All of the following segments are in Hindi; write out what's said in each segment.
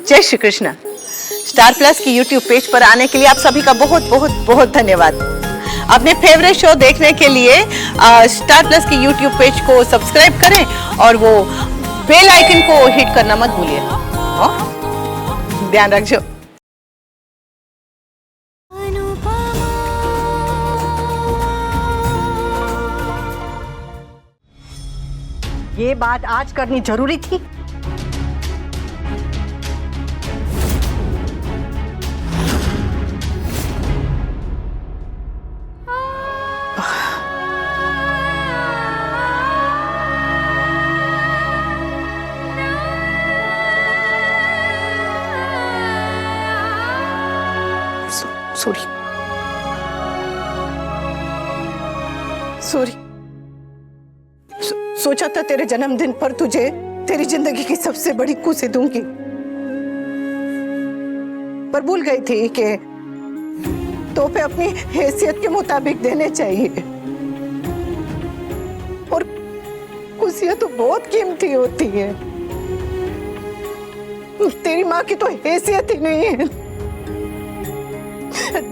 जय श्री कृष्ण। स्टार प्लस की यूट्यूब पेज पर आने के लिए आप सभी का बहुत बहुत बहुत धन्यवाद। अपने फेवरेट शो देखने के लिए स्टार प्लस की यूट्यूब पेज को सब्सक्राइब करें और वो बेल आइकन को हिट करना मत भूलिए। ध्यान रखिए। ये बात आज करनी जरूरी थी। Sorry sorry. सोचा था तेरे जन्मदिन पर तुझे तेरी जिंदगी की सबसे बड़ी खुशी दूंगी, पर भूल गई थी कि तोहफे अपनी हैसियत के मुताबिक देने चाहिए, और खुशियां तो बहुत कीमती होती है। तेरी माँ की तो हैसियत ही नहीं है।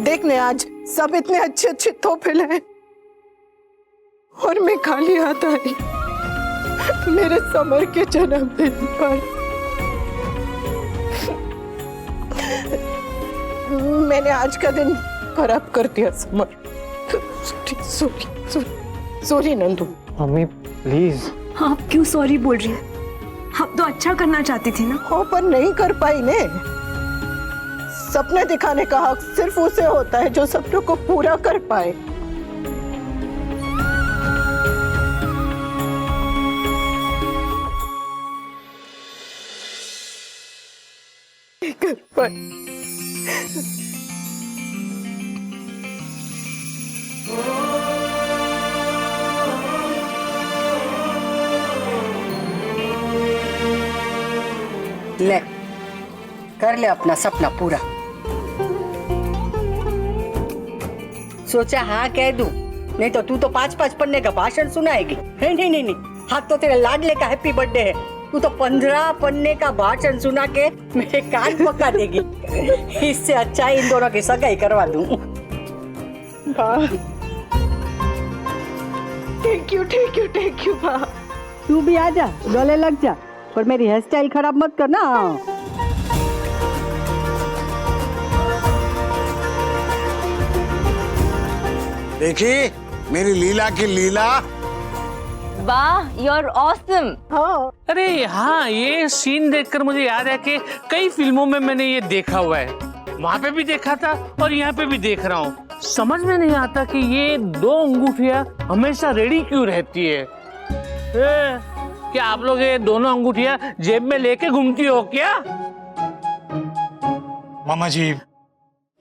देखने आज सब इतने अच्छे अच्छे तोहफे लाए और मैं खाली हाथ आई मेरे समर के जन्मदिन पर। मैंने आज का दिन खराब कर दिया summer. Sorry Nandu. Mummy please. आप क्यों सॉरी बोल रही हैं? आप तो अच्छा करना चाहती थी ना। हो पर नहीं कर पाई ने। सपने दिखाने का हक सिर्फ उसे होता है जो सपनों को पूरा कर पाए। कर पाए। ले कर ले अपना सपना पूरा। सोचा हाँ कह दूं, नहीं तो तू तो 5-5 पन्ने का भाषण सुनाएगी। नहीं नहीं नहीं नहीं, हाँ तो तेरे लाडले का हैप्पी बर्थडे है, तू तो 15 पन्ने का भाषण सुना के मेरे कान पका देगी। इससे अच्छा इन दोनों की सगाई करवा दूं। थैंक यू माँ। तू भी आ जा, गले लग जा, पर मेरी हेयर स्टाइल खराब मत करना। देखी मेरी लीला की लीला। वाह, you're awesome। हाँ अरे हाँ, ये सीन देखकर मुझे याद है कि कई फिल्मों में मैंने ये देखा हुआ है। वहाँ पे भी देखा था और यहाँ पे भी देख रहा हूँ। समझ में नहीं आता कि ये 2 अंगूठियाँ हमेशा रेडी क्यों रहती है। क्या आप लोग ये दोनों अंगूठियाँ जेब में लेके घूमती हो क्या? मामा जी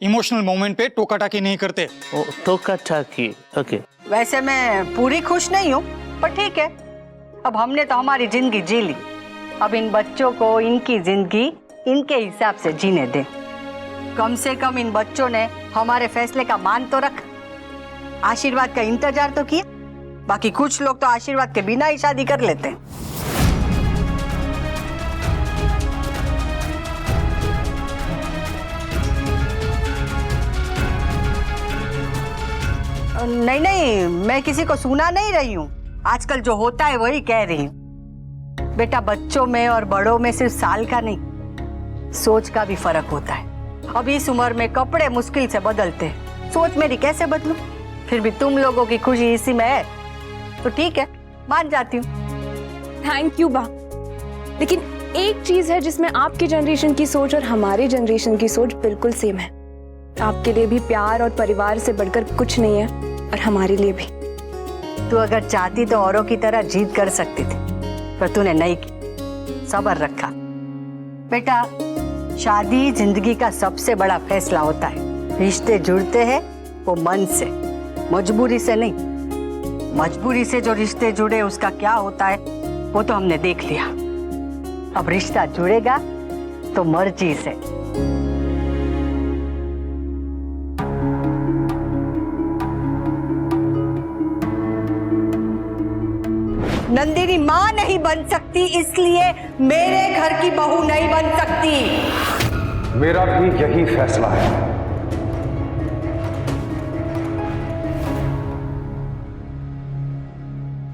इमोशनल मोमेंट पे टोका टाकी नहीं करते। टोका टाकी, ओके। वैसे मैं पूरी खुश नहीं हूँ, पर ठीक है, अब हमने तो हमारी जिंदगी जी ली। अब इन बच्चों को इनकी जिंदगी इनके हिसाब से जीने दे। कम से कम इन बच्चों ने हमारे फैसले का मान तो रखा, आशीर्वाद का इंतजार तो किया। बाकी कुछ लोग तो आशीर्वाद के बिना ही शादी कर लेते हैं। नहीं नहीं, मैं किसी को सुना नहीं रही हूँ। आजकल जो होता है वही कह रही हूँ। बेटा, बच्चों में और बड़ों में सिर्फ साल का नहीं, सोच का भी फर्क होता है। अब इस उम्र में कपड़े मुश्किल से बदलते हैं, सोच मेरी कैसे बदलूं? फिर भी तुम लोगों की खुशी इसी में है, तो ठीक है, मान जाती हूँ। थैंक यू बा। लेकिन एक चीज है जिसमें आपकी जनरेशन की सोच और हमारी जनरेशन की सोच बिल्कुल सेम है। आपके लिए भी प्यार और परिवार से बढ़कर कुछ नहीं है, और हमारे लिए भी। तू अगर चाहती तो औरों की तरह जीत कर सकती थी, पर तूने नहीं की, सब्र रखा। बेटा, शादी जिंदगी का सबसे बड़ा फैसला होता है। रिश्ते जुड़ते हैं वो मन से, मजबूरी से नहीं। मजबूरी से जो रिश्ते जुड़े उसका क्या होता है वो तो हमने देख लिया। अब रिश्ता जुड़ेगा तो मर्जी से। नंदिनी माँ नहीं बन सकती, इसलिए मेरे घर की बहू नहीं बन सकती। मेरा भी यही फैसला है।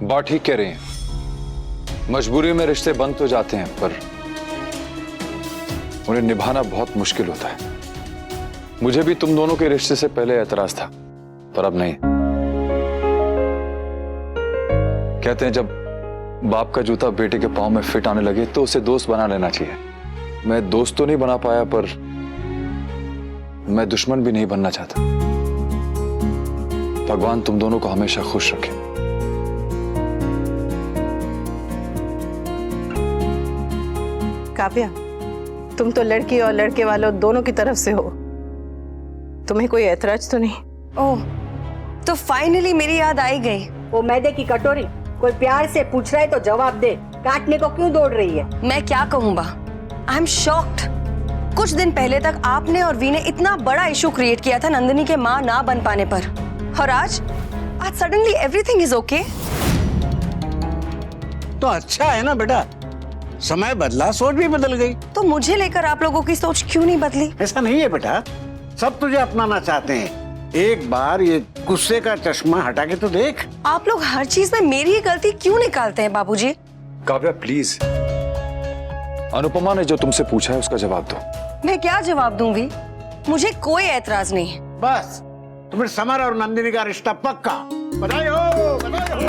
बात ठीक कह रही हैं। मजबूरी में रिश्ते बंद तो जाते हैं, पर उन्हें निभाना बहुत मुश्किल होता है। मुझे भी तुम दोनों के रिश्ते से पहले एतराज था, पर अब नहीं। कहते हैं जब बाप का जूता बेटे के पांव में फिट आने लगे तो उसे दोस्त बना लेना चाहिए। मैं दोस्त तो नहीं बना पाया, पर मैं दुश्मन भी नहीं बनना चाहता। भगवान तुम दोनों को हमेशा खुश रखे। काव्या, तुम तो लड़की और लड़के वालों दोनों की तरफ से हो, तुम्हें कोई ऐतराज तो नहीं? ओह, तो फाइनली मेरी याद आई गई। वो मैदे की कटोरी कोई प्यार से पूछ रहा है तो जवाब दे, काटने को क्यों दौड़ रही है? मैं क्या कहूँ बा, आई एम शॉक्ड। कुछ दिन पहले तक आपने और वी ने इतना बड़ा इशू क्रिएट किया था नंदिनी के माँ ना बन पाने पर, और आज सडनली एवरीथिंग इज ओके। तो अच्छा है ना बेटा, समय बदला, सोच भी बदल गई। तो मुझे लेकर आप लोगों की सोच क्यों नहीं बदली? ऐसा नहीं है बेटा, सब तुझे अपनाना चाहते हैं। एक बार ये गुस्से का चश्मा हटा के तो देख। आप लोग हर चीज में मेरी ही गलती क्यों निकालते हैं बाबूजी? काव्या प्लीज, अनुपमा ने जो तुमसे पूछा है उसका जवाब दो। मैं क्या जवाब दूंगी? मुझे कोई ऐतराज नहीं है। बस तो फिर समर और नंदिनी का रिश्ता पक्का। बधाई हो, बधाई हो।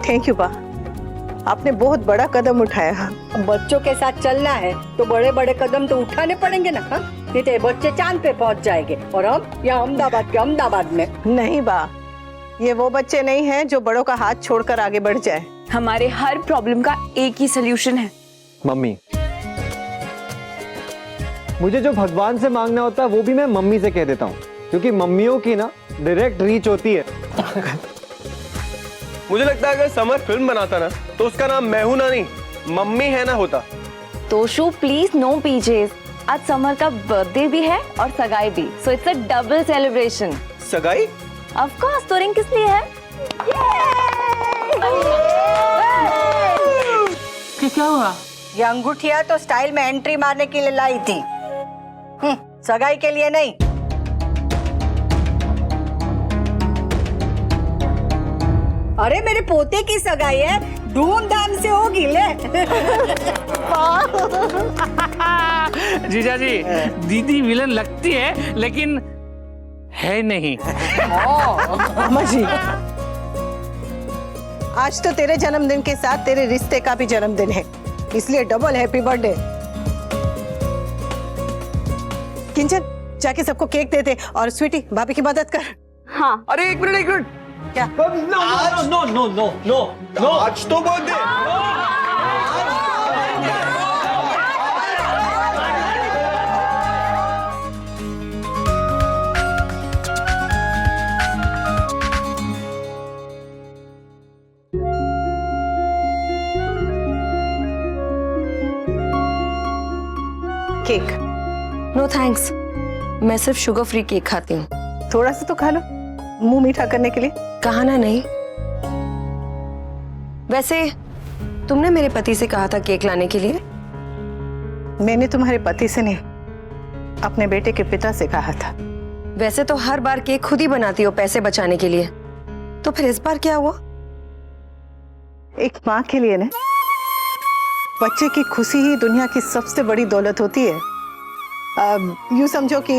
थैंक यू बा, आपने बहुत बड़ा कदम उठाया। बच्चों के साथ चलना है तो बड़े बड़े कदम तो उठाने पड़ेंगे ना, हाँ? नहीं तो ये बच्चे चांद पे पहुंच जाएंगे और हम यहाँ अहमदाबाद में। नहीं बा, ये वो बच्चे नहीं हैं जो बड़ों का हाथ छोड़कर आगे बढ़ जाए। हमारे हर प्रॉब्लम का एक ही सोल्यूशन है। मम्मी, मुझे जो भगवान से मांगना होता है वो भी मैं मम्मी से कह देता हूँ, क्योंकि मम्मियों की ना डायरेक्ट रीच होती है। मुझे लगता है अगर समर फिल्म बनाता ना तो उसका नाम मैं हूं ना नहीं, मम्मी है ना होता। तोशु प्लीज नो पीजेस, आज समर का बर्थडे भी है और सगाई भी, so it's a double celebration. सगाई? ऑफ कोर्स, तो रिंग किस लिए है? क्या हुआ? ये अंगूठिया तो स्टाइल में एंट्री मारने के लिए लाई थी, सगाई के लिए नहीं। अरे मेरे पोते की सगाई है, धूमधाम से होगी ले। जीजा जी, दीदी विलन लगती है लेकिन है नहीं। अम्मा जी, आज तो तेरे जन्मदिन के साथ तेरे रिश्ते का भी जन्मदिन है, इसलिए डबल हैप्पी बर्थडे। किंचन, जाके सबको केक दे दे और स्वीटी भाभी की मदद कर। हाँ। अरे एक मिनट। क्या? नो, आज तो बर्थडे। केक? नो थैंक्स, मैं सिर्फ शुगर फ्री केक खाती हूँ। थोड़ा सा तो खा लो, मुंह मीठा करने के लिए। कहा ना नहीं। वैसे तुमने मेरे पति से कहा था केक लाने के लिए? मैंने तुम्हारे पति से नहीं, अपने बेटे के पिता से कहा था। वैसे तो हर बार केक खुद ही बनाती हो पैसे बचाने के लिए, तो फिर इस बार क्या हुआ? एक माँ के लिए ना, बच्चे की खुशी ही दुनिया की सबसे बड़ी दौलत होती है। यूं समझो कि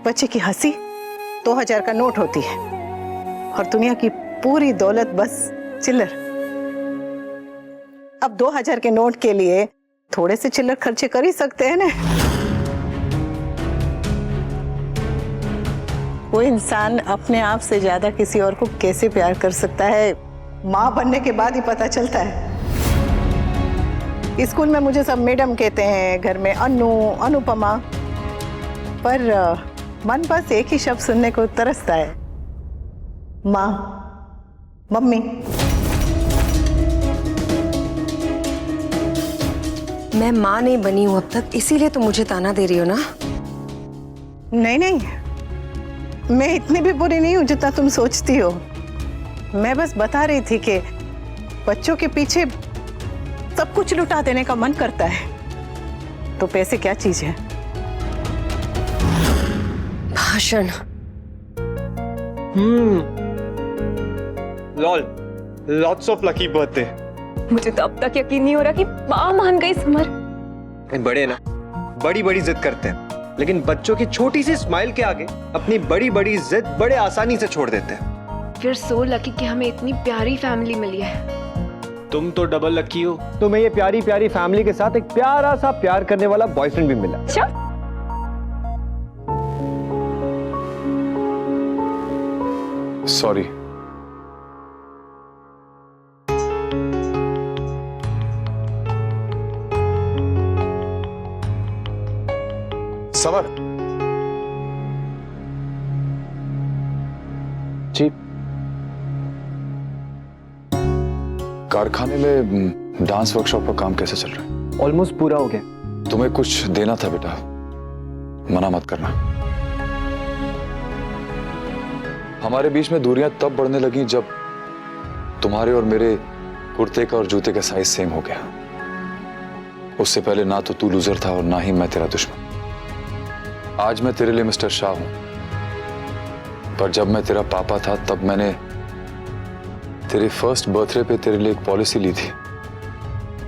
बच्चे की हंसी 2000 का नोट होती है और दुनिया की पूरी दौलत बस चिल्लर। अब 2000 के नोट के लिए थोड़े से चिल्लर खर्चे कर ही सकते हैं ना। वो इंसान अपने आप से ज्यादा किसी और को कैसे प्यार कर सकता है, माँ बनने के बाद ही पता चलता है। स्कूल में मुझे सब मैडम कहते हैं, घर में अनु, अनुपमा, पर मन बस एक ही शब्द सुनने को तरसता है, माँ, मम्मी। मैं माँ नहीं बनी हूं अब तक, इसीलिए तो मुझे ताना दे रही हो ना? नहीं नहीं, मैं इतनी भी बुरी नहीं हूँ जितना तुम सोचती हो। मैं बस बता रही थी कि बच्चों के पीछे सब कुछ लुटा देने का मन करता है, तो पैसे क्या चीज है। भाषण। Lol, lots of lucky birthday. मुझे तो अब तक यकीन नहीं हो रहा कि माँ मान गई समर। बड़े ना बड़ी बड़ी जिद करते हैं, लेकिन बच्चों की छोटी सी स्माइल के आगे अपनी बड़ी बड़ी जिद बड़े आसानी से छोड़ देते हैं। फिर सो लकी कि हमें इतनी प्यारी फैमिली मिली है। तुम तो डबल लकी हो। तुम्हें ये प्यारी प्यारी फैमिली के साथ एक प्यारा सा प्यार करने वाला बॉयफ्रेंड भी मिला। अच्छा, सॉरी। समर। जी। कारखाने में डांस वर्कशॉप का काम कैसे चल रहा है? ऑलमोस्ट पूरा हो गया। तुम्हें कुछ देना था बेटा, मना मत करना। हमारे बीच में दूरियां तब बढ़ने लगी जब तुम्हारे और मेरे कुर्ते का और जूते का साइज सेम हो गया। उससे पहले ना तो तू लूजर था और ना ही मैं तेरा दुश्मन। आज मैं तेरे लिए मिस्टर शाह हूं, पर जब मैं तेरा पापा था तब मैंने तेरे फर्स्ट बर्थडे पे तेरे लिए एक पॉलिसी ली थी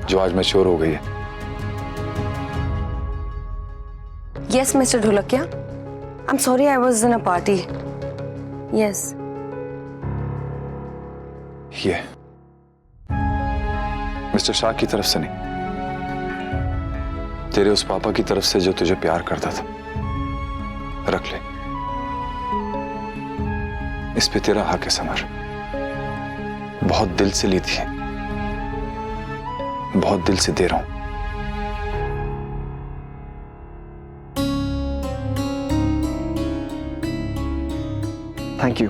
जो आज मैच्योर हो गई है। Yes mister Dholakia, I am sorry, I was in a party. Yes. ये मिस्टर शाह की तरफ से नहीं, तेरे उस पापा की तरफ से जो तुझे प्यार करता था। रख ले, इस पे तेरा हक है समर। बहुत दिल से ली थी, बहुत दिल से दे रहा हूं। Thank you.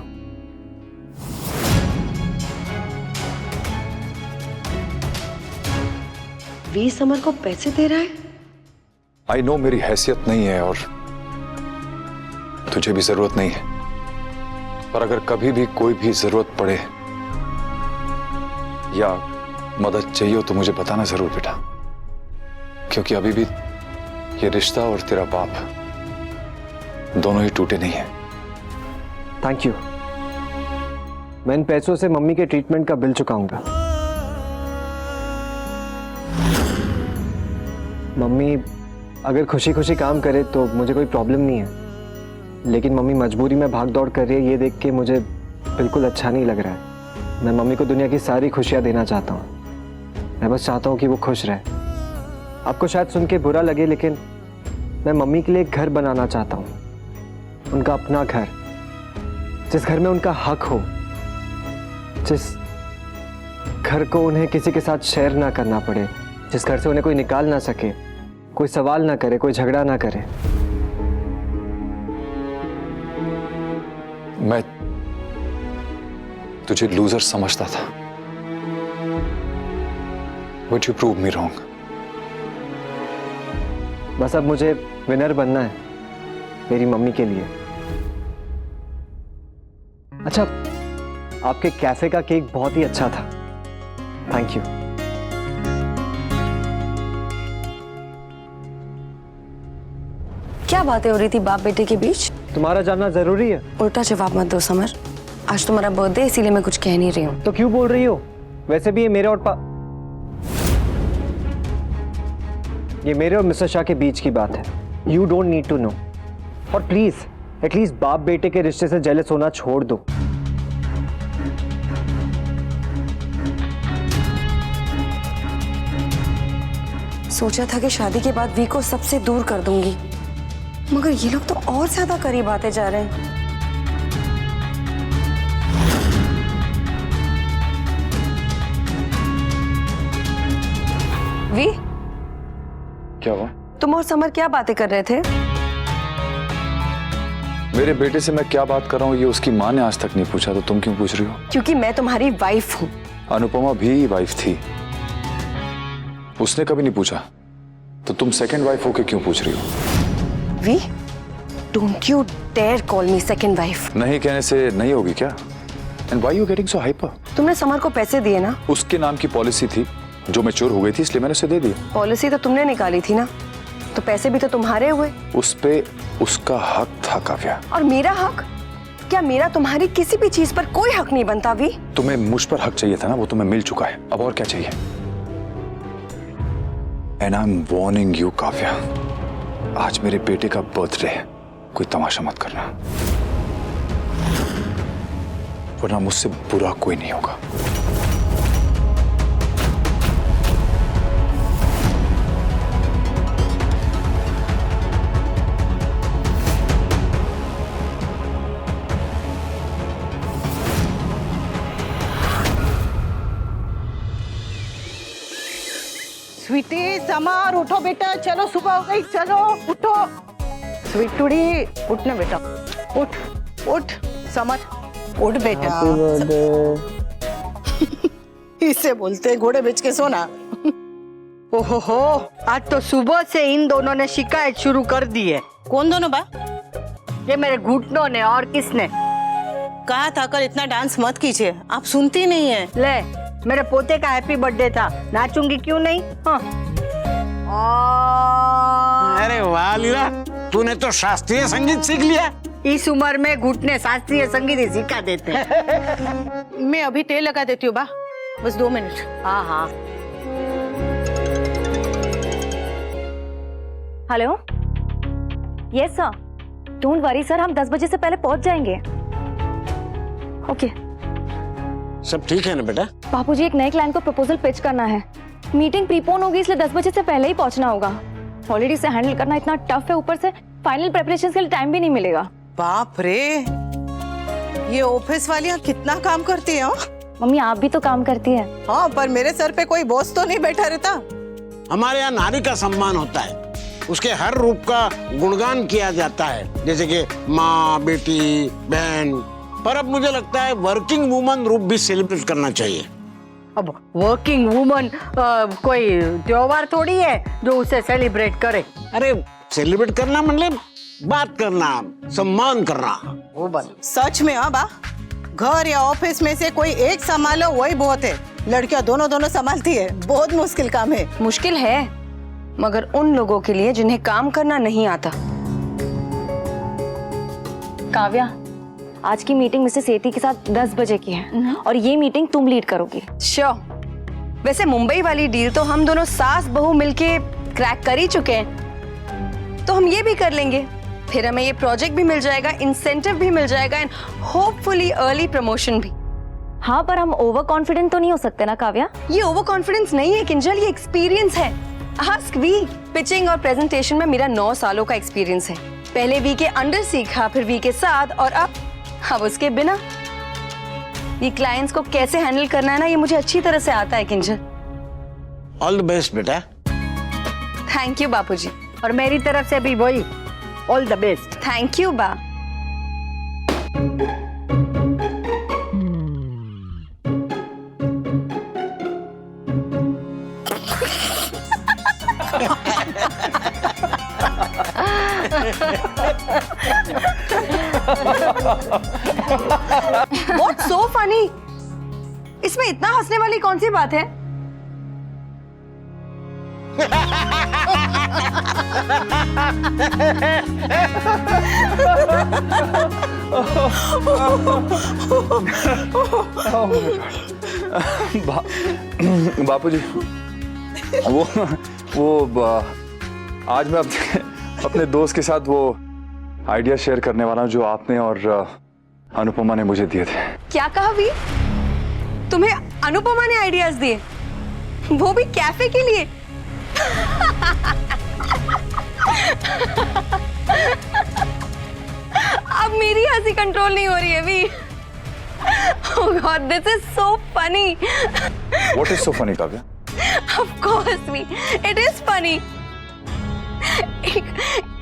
वी समर को पैसे दे रहा है? आई नो मेरी हैसियत नहीं है और तुझे भी जरूरत नहीं है, पर अगर कभी भी कोई भी जरूरत पड़े या मदद चाहिए हो तो मुझे बताना जरूर बेटा, क्योंकि अभी भी ये रिश्ता और तेरा बाप दोनों ही टूटे नहीं हैं। Thank you. मैं इन पैसों से मम्मी के ट्रीटमेंट का बिल चुकाऊंगा। मम्मी अगर खुशी खुशी काम करे तो मुझे कोई प्रॉब्लम नहीं है, लेकिन मम्मी मजबूरी में भाग दौड़ कर रही है, ये देख के मुझे बिल्कुल अच्छा नहीं लग रहा है। मैं मम्मी को दुनिया की सारी खुशियां देना चाहता हूँ। मैं बस चाहता हूँ कि वो खुश रहे। आपको शायद सुन के बुरा लगे, लेकिन मैं मम्मी के लिए एक घर बनाना चाहता हूँ, उनका अपना घर, जिस घर में उनका हक हो, जिस घर को उन्हें किसी के साथ शेयर ना करना पड़े, जिस घर से उन्हें कोई निकाल ना सके, कोई सवाल ना करे, कोई झगड़ा ना करे। मैं तुझे लूजर समझता था, but you prove me wrong. बस अब मुझे विनर बनना है मेरी मम्मी के लिए। अच्छा, आपके कैफे का केक बहुत ही अच्छा था। Thank you. क्या बातें हो रही थी बाप बेटे के बीच? तुम्हारा जानना जरूरी है? उल्टा जवाब मत दो समर, आज तुम्हारा बर्थडे, इसीलिए मैं कुछ कह नहीं रही हूँ। तो क्यों बोल रही हो? वैसे भी ये मेरे और मिस्टर शाह के बीच की बात है। You don't need to know. और प्लीज एटलीस्ट बाप बेटे के रिश्ते से जेलस होना छोड़ दो। सोचा था कि शादी के बाद वी को सबसे दूर कर दूंगी, मगर ये लोग तो और ज्यादा करीब आते जा रहे हैं। वी, क्या हुआ? तुम और समर क्या बातें कर रहे थे? मेरे बेटे से मैं क्या बात कर रहा हूँ ये उसकी माँ ने आज तक नहीं पूछा, तो तुम क्यों पूछ रही हो? क्योंकि मैं तुम्हारी वाइफ हूँ। अनुपमा भी वाइफ थी, उसने कभी नहीं पूछा, तो तुम सेकंड वाइफ होके क्यों पूछ रही हो? V, don't you dare call me second wife. नहीं कहने से नहीं होगी क्या? And why you getting so hyper? तुमने समर को पैसे दिए ना? उसके नाम की पॉलिसी थी जो मैच्योर हो गई थी, इसलिए मैंने उसे दे दिया। पॉलिसी तो तुमने निकाली थी ना, तो पैसे भी तो तुम्हारे हुए। उस पे उसका हक था काव्या। और मेरा हक? क्या मेरा तुम्हारी किसी भी चीज पर कोई हक नहीं बनता वी? तुम्हें मुझ पर हक चाहिए था ना, वो तुम्हें मिल चुका है, अब और क्या चाहिए? And I am warning you Kavya, आज मेरे बेटे का बर्थडे है, कोई तमाशा मत करना, वरना मुझसे बुरा कोई नहीं होगा। स्वीटी, समर, उठो बेटा, चलो सुबह हो गई, चलो उठो। स्वीटुड़ी, उठ ना बेटा, उठ उठ। समर, उठ बेटा। इसे बोलते हैं घोड़े बेच के सोना। ओहो हो, आज तो सुबह से इन दोनों ने शिकायत शुरू कर दी है। कौन दोनों बा? ये मेरे घुटनों ने, और किसने? कहा था कल इतना डांस मत कीजिए, आप सुनती नहीं है। ले, मेरे पोते का हैप्पी बर्थडे था, नाचूंगी क्यों नहीं? हाँ। अरे वाह लीला, तूने तो शास्त्रीय संगीत सीख लिया। इस उम्र में घुटने शास्त्रीय संगीत ही सिखा देते हैं। मैं अभी तेल लगा देती हूँ बा, बस 2 मिनट। हाँ हाँ। Hello, yes sir, don't worry sir, हम 10 बजे से पहले पहुंच जाएंगे। ओके। सब ठीक है ना बेटा? बापूजी, एक नए क्लाइंट को प्रपोजल पिच करना है, मीटिंग प्रीपोन होगी, इसलिए 10 बजे से पहले ही पहुंचना होगा। ऑलरेडी से हैंडल करना इतना टफ है, ऊपर से फाइनल प्रिपरेशन के लिए टाइम भी नहीं मिलेगा। बाप रे, ये ऑफिस वालियाँ कितना काम करती हैं। मम्मी, आप भी तो काम करती है। हाँ, पर मेरे सर पे कोई बॉस तो नहीं बैठा रहता। हमारे यहाँ नारी का सम्मान होता है, उसके हर रूप का गुणगान किया जाता है, जैसे कि माँ, बेटी, बहन। पर अब मुझे लगता है वर्किंग वुमन रूप भी सेलिब्रेट करना चाहिए। अब वर्किंग वुमन कोई त्योहार थोड़ी है जो उसे सेलिब्रेट करे। अरे सेलिब्रेट करना मतलब बात करना, सम्मान करना। वो बन सच में। हाँ बा, घर या ऑफिस में से कोई एक संभालो वही बहुत है, लड़कियां दोनों संभालती है, बहुत मुश्किल काम है। मुश्किल है, मगर उन लोगों के लिए जिन्हें काम करना नहीं आता। काव्या, आज की मीटिंग मिसेस सेठी के साथ 10 बजे की है, और ये मीटिंग तुम लीड करोगी। श्योर। वैसे मुंबई वाली डील तो हम दोनों सास बहू मिलके क्रैक कर ही चुके हैं, तो हम ये भी कर लेंगे। फिर हमें ये प्रोजेक्ट भी मिल जाएगा, इंसेंटिव भी मिल जाएगा, एंड होपफुली अर्ली प्रमोशन भी। हाँ, पर हम ओवर कॉन्फिडेंट तो नहीं हो सकते ना काव्या? ये ओवर कॉन्फिडेंस नहीं है किंजल, ये एक्सपीरियंस है। Ask V. पिचिंग और प्रेजेंटेशन में मेरा 9 सालों का एक्सपीरियंस है। पहले वी के अंडर सीखा, फिर वी के साथ, और अब उसके बिना। ये क्लाइंट्स को कैसे हैंडल करना है ना, ये मुझे अच्छी तरह से आता है किंजल। ऑल द बेस्ट बेटा। थैंक यू बापूजी। और मेरी तरफ से भी वही, all the best. Thank you बा। What's so funny? इसमें इतना हंसने वाली कौन सी बात है? बापूजी, आज मैं अपने दोस्त के साथ वो आइडिया शेयर करने वाला हूँ जो आपने और अनुपमा ने मुझे दिए थे। क्या कहा वी? तुम्हें अनुपमा ने आइडियाज दिए, वो भी कैफे के लिए? अब मेरी हंसी कंट्रोल नहीं हो रही है we. Oh God, this is so funny. What is so funny, Kavya? Of course, V, it is funny.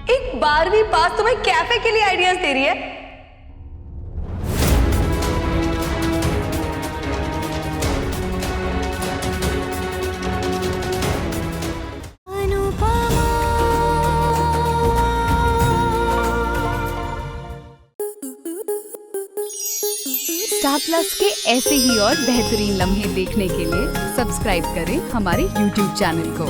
एक 12वीं पास तुम्हें कैफे के लिए आइडियाज दे रही है। स्टार प्लस के ऐसे ही और बेहतरीन लम्हे देखने के लिए सब्सक्राइब करें हमारे YouTube चैनल को।